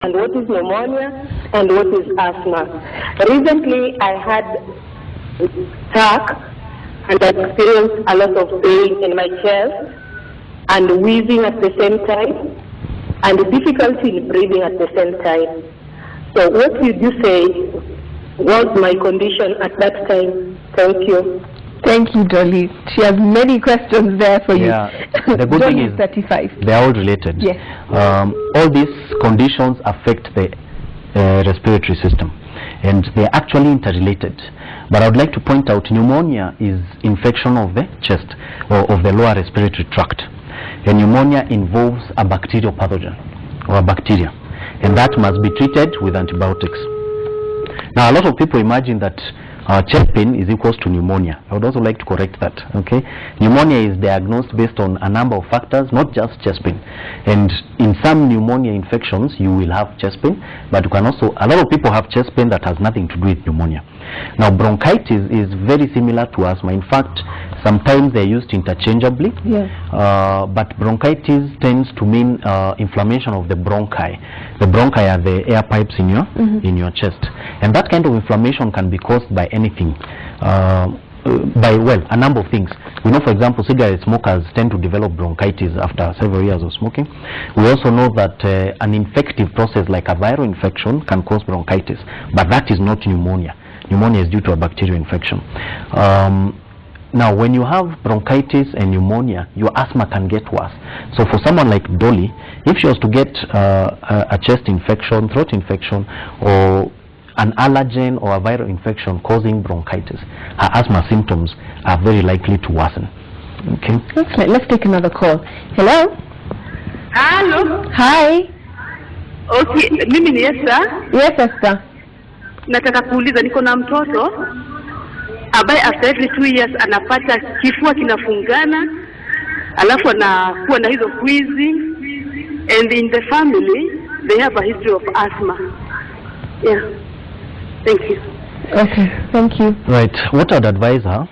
and what is pneumonia, and what is asthma. Recently, I had attack and I experienced a lot of pain in my chest and wheezing at the same time and difficulty in breathing at the same time. So what would you say was my condition at that time? Thank you. Thank you, Dolly. She has many questions there for you. Yeah, the good thing is 35. They are all related. Yes. All these conditions affect the respiratory system, and they are actually interrelated. But I would like to point out pneumonia is infection of the chest or of the lower respiratory tract. And pneumonia involves a bacterial pathogen or a bacteria, and that must be treated with antibiotics. Now, a lot of people imagine that chest pain is equals to pneumonia. I would also like to correct that. Okay, pneumonia is diagnosed based on a number of factors, not just chest pain. And in some pneumonia infections, you will have chest pain, but you can also, a lot of people have chest pain that has nothing to do with pneumonia. Now, bronchitis is very similar to asthma. In fact, sometimes they're used interchangeably. Yes. But bronchitis tends to mean inflammation of the bronchi. The bronchi are the air pipes in your chest, and that kind of inflammation can be caused by anything, by a number of things. We know, for example, cigarette smokers tend to develop bronchitis after several years of smoking. We also know that an infective process like a viral infection can cause bronchitis, but that is not pneumonia. Pneumonia is due to a bacterial infection. Now, when you have bronchitis and pneumonia, your asthma can get worse. So for someone like Dolly, if she was to get a chest infection, throat infection, or an allergen or a viral infection causing bronchitis, her asthma symptoms are very likely to worsen. Okay. Excellent. Let's take another call. Hello? Hello. Hi. Okay, mimi ni Esther. Yes, Esther. Nataka kuuliza, niko na mtoto ambaye after every 2 years anapata kifua kinafungana, alafu anakuwa na hizo wheezing, and in the family they have a history of asthma. Yeah. Thank you. Okay, thank you. Right. What I'd advise her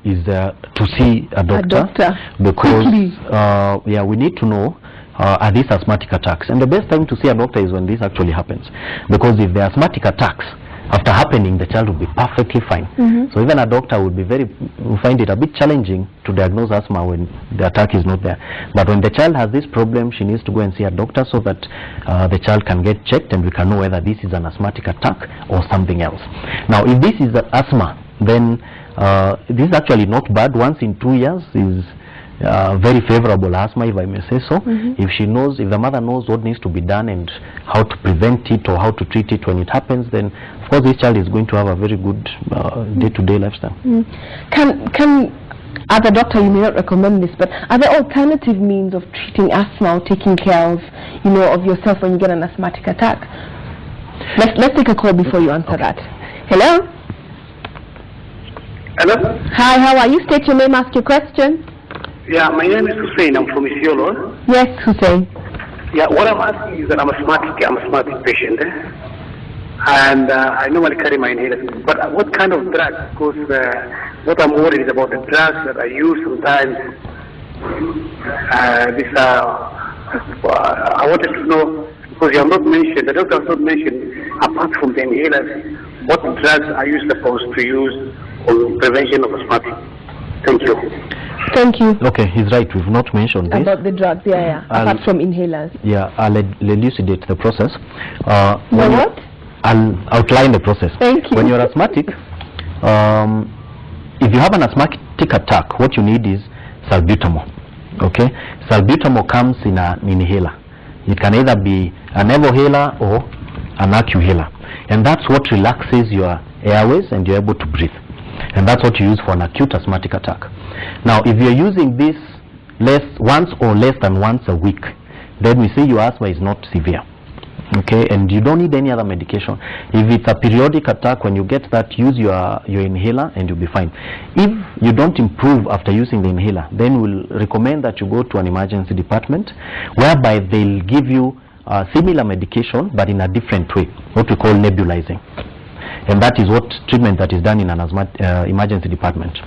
is to see a doctor. Because we need to know are these asthmatic attacks, and the best time to see a doctor is when this actually happens, because if the asthmatic attacks after happening, the child will be perfectly fine. So even a doctor will find it a bit challenging to diagnose asthma when the attack is not there. But when the child has this problem, she needs to go and see a doctor so that the child can get checked and we can know whether this is an asthmatic attack or something else. Now, if this is asthma, then this is actually not bad. Once in 2 years is very favorable asthma, if I may say so. If the mother knows what needs to be done and how to prevent it or how to treat it when it happens, then of course this child is going to have a very good day-to-day lifestyle. Can as a doctor, you may not recommend this, but are there alternative means of treating asthma or taking care of of yourself when you get an asthmatic attack? Let's take a call before you answer that. Hello. Hello. Hi, how are you? State your name, ask your question. Yeah, my name is Hussein. I'm from Isiolo. Yes, Hussein. Yeah, what I'm asking is that I'm asthmatic patient, and I normally carry my inhaler. But what kind of drugs? Because what I'm worried is about the drugs that I use sometimes. I wanted to know, because you have not mentioned, the doctor has not mentioned, apart from the inhalers, what drugs are you supposed to use for prevention of asthmatic? Thank you. Thank you. Okay, he's right. We've not mentioned this. About the drugs, apart from inhalers. Yeah, I'll elucidate the process. What? I'll outline the process. Thank you. When you're asthmatic, if you have an asthmatic attack, what you need is salbutamol. Okay? Salbutamol comes in an inhaler. It can either be an evohaler or an acuhaler. And that's what relaxes your airways and you're able to breathe. And that's what you use for an acute asthmatic attack. Now, if you're using this once or less than once a week, then we say your asthma is not severe. Okay, and you don't need any other medication. If it's a periodic attack, when you get that, use your inhaler and you'll be fine. If you don't improve after using the inhaler, then we'll recommend that you go to an emergency department, whereby they'll give you similar medication but in a different way, what we call nebulizing. And that is what treatment that is done in an emergency department.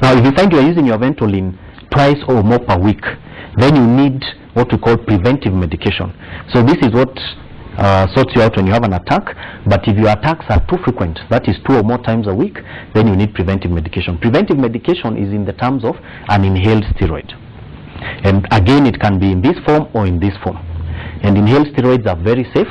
Now, if you find you are using your Ventolin twice or more per week, then you need what we call preventive medication. So this is what sorts you out when you have an attack. But if your attacks are too frequent, that is 2 or more times a week, then you need preventive medication. Preventive medication is in the terms of an inhaled steroid. And again, it can be in this form or in this form. And inhaled steroids are very safe.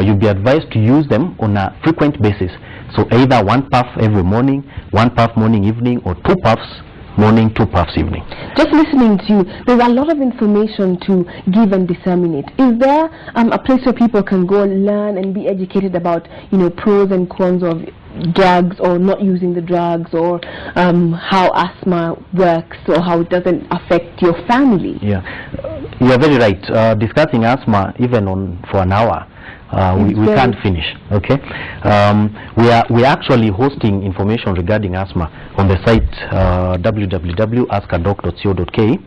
You'll be advised to use them on a frequent basis. So either 1 puff every morning, 1 puff morning, evening, or 2 puffs morning, 2 puffs evening. Just listening to you, there's a lot of information to give and disseminate. Is there a place where people can go learn and be educated about, pros and cons of drugs or not using the drugs, or how asthma works, or how it doesn't affect your family? Yeah, you are very right. Discussing asthma even for an hour, we can't finish. Okay, we are actually hosting information regarding asthma on the site www.askadoc.co.ke.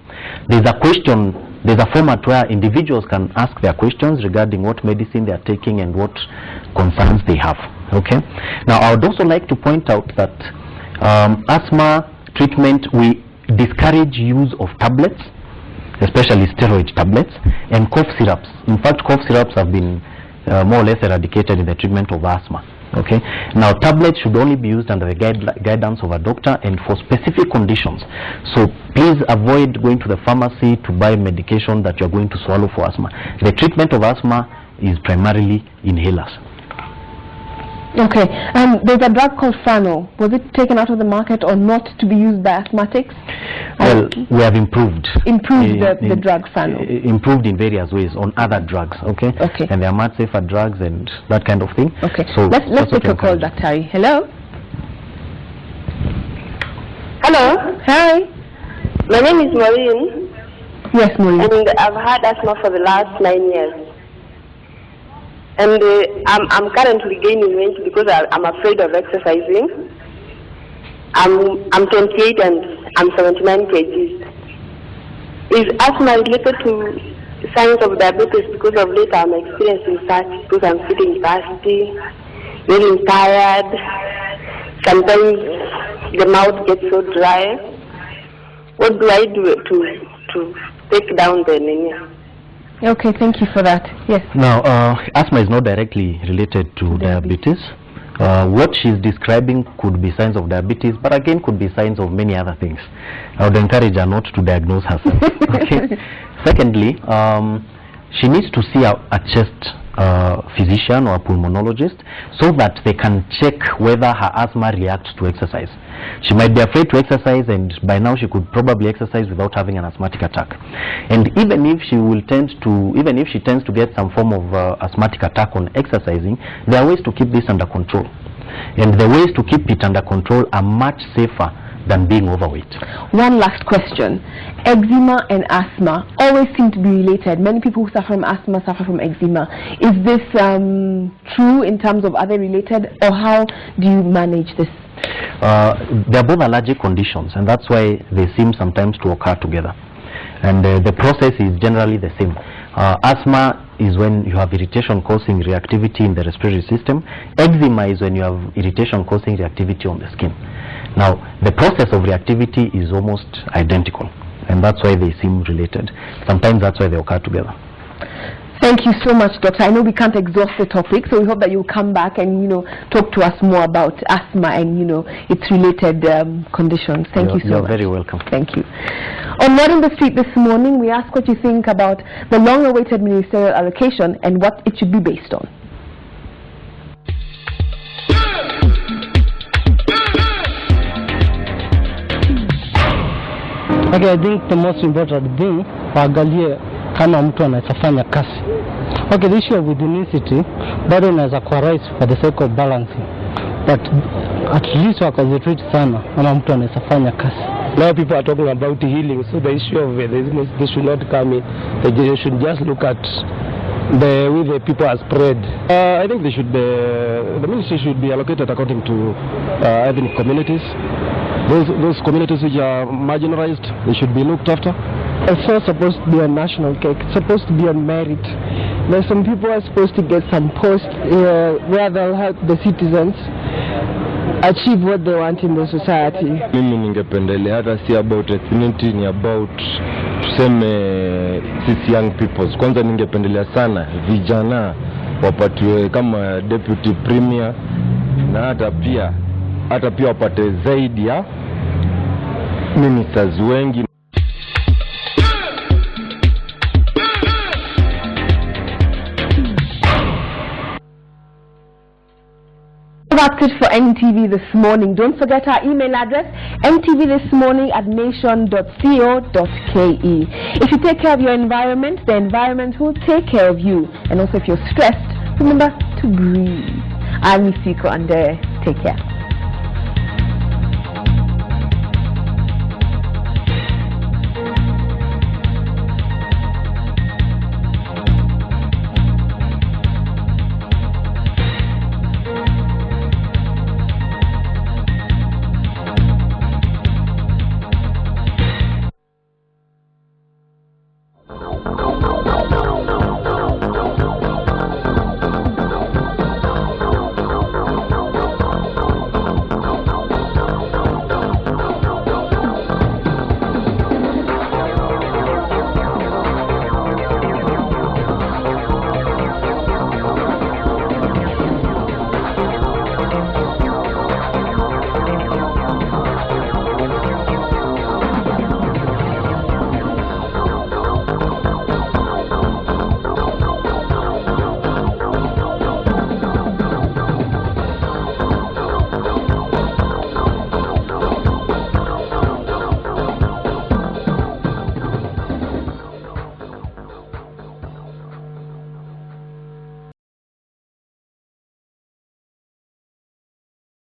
There's a format where individuals can ask their questions regarding what medicine they are taking and what concerns they have. Okay, now I would also like to point out that asthma treatment, we discourage use of tablets, especially steroid tablets, and cough syrups. In fact, cough syrups have been more or less eradicated in the treatment of asthma. Okay, now tablets should only be used under the guidance of a doctor and for specific conditions. So please avoid going to the pharmacy to buy medication that you're going to swallow for asthma. The treatment of asthma is primarily inhalers. Okay, there's a drug called Fano. Was it taken out of the market or not to be used by asthmatics? Well, we have improved. The drug Fano. Improved in various ways on other drugs, okay? Okay. And they are much safer drugs and that kind of thing. Okay, so let's take a call, Dr. Hello? Hello? Hi. My name is Maureen. Yes, Maureen. And I've had asthma for the last 9 years. And I'm currently gaining weight because I'm afraid of exercising. I'm 28 and I'm 79 kgs. Is asthma related to signs of diabetes? Because of late I'm experiencing such, because I'm feeling thirsty, feeling tired. Sometimes the mouth gets so dry. What do I do to take down the anemia? Okay, thank you for that. Yes. Now, asthma is not directly related to diabetes. What she's describing could be signs of diabetes, but again could be signs of many other things. I would encourage her not to diagnose herself. Okay. Secondly, she needs to see a chest physician or a pulmonologist so that they can check whether her asthma reacts to exercise. She might be afraid to exercise, and by now she could probably exercise without having an asthmatic attack. And even if she tends to get some form of asthmatic attack on exercising, there are ways to keep this under control. And the ways to keep it under control are much safer than being overweight. One last question. Eczema and asthma always seem to be related. Many people who suffer from asthma suffer from eczema. Is this true in terms of, are they related, or how do you manage this? They are both allergic conditions, and that's why they seem sometimes to occur together. And the process is generally the same. Asthma is when you have irritation causing reactivity in the respiratory system. Eczema is when you have irritation causing reactivity on the skin. Now, the process of reactivity is almost identical, and that's why they seem related. Sometimes that's why they occur together. Thank you so much, Doctor. I know we can't exhaust the topic, so we hope that you'll come back and talk to us more about asthma and its related conditions. Thank you so much. You're very welcome. Thank you. On Word on the Street this morning, we ask what you think about the long-awaited ministerial allocation and what it should be based on. Okay, I think the most important thing waangalie kama mtu anafanya kazi. Okay, the issue of ethnicity bado inaweza kuwa rise for the sake of balancing, but at least wakazetreat sana kama mtu anafanya kazi. Now people are talking about healing, so the issue of they should not come in. They should just look at the way the people are spread. I think the ministry should be allocated according to ethnic communities. Those communities which are marginalized, they should be looked after. It's not supposed to be a national cake. It's supposed to be on merit. There's some people are supposed to get some post where they'll help the citizens achieve what they want in the society. Mimi ningependelea hata si about ethnicity, ni about tuseme sisi young peoples. Kwanza ningependelea sana vijana wapatiwe kama deputy premier, na hata pia wapate zaidi ya ministers wengi. That's it for NTV This Morning. Don't forget our email address, ntvthismorning@nation.co.ke. If you take care of your environment, the environment will take care of you. And also if you're stressed, remember to breathe. I'm Misiko and take care.